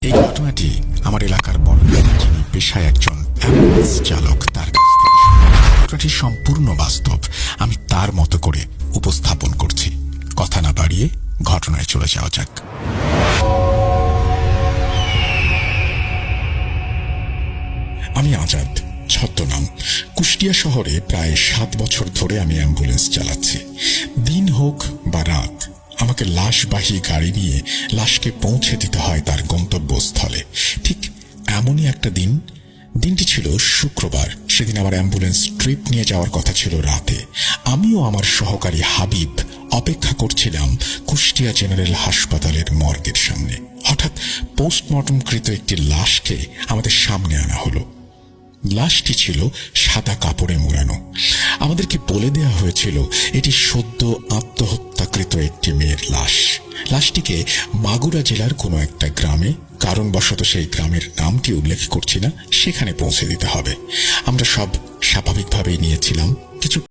এই ঘটনাটি আমার এলাকার বড় যিনি পেশায় একজন অ্যাম্বুলেন্স চালক তার কাছ থেকে ঘটনাটি সম্পূর্ণ বাস্তব। আমি তার মতো করে উপস্থাপন করছি। কথা না বাড়িয়ে ঘটনায় চলে যাওয়া যাক। আমি আজাদ, ছদ্মনাম। কুষ্টিয়া শহরে প্রায় 7 বছর ধরে আমি অ্যাম্বুলেন্স চালাচ্ছি। দিন হোক বা রাত, আমাকে লাশবাহী গাড়ি নিয়ে লাশকে পৌঁছে দিতে হয় তার গন্তব্যস্থলে। ঠিক এমনই একটা দিনটি ছিল শুক্রবার। সেদিন আমার অ্যাম্বুলেন্স ট্রিপ নিয়ে যাওয়ার কথা ছিল রাতে। আমিও আমার সহকারী হাবিব অপেক্ষা করছিলাম কুষ্টিয়া জেনারেল হাসপাতালের মর্গের সামনে। হঠাৎ পোস্টমর্টমকৃত একটি লাশকে আমাদের সামনে আনা হলো। লাশটি ছিল সাদা কাপড়ে মোড়ানো। আমাদেরকে বলে দেয়া হয়েছিল এটি সদ্য আত্মহত্যাকৃত একটি মেয়ের লাশ। লাশটিকে মাগুরা জেলার কোনো একটা গ্রামে, কারণবশত সেই গ্রামের নামটি উল্লেখ করছি না, সেখানে পৌঁছে দিতে হবে। আমরা সব স্বাভাবিকভাবেই নিয়েছিলাম। কিছু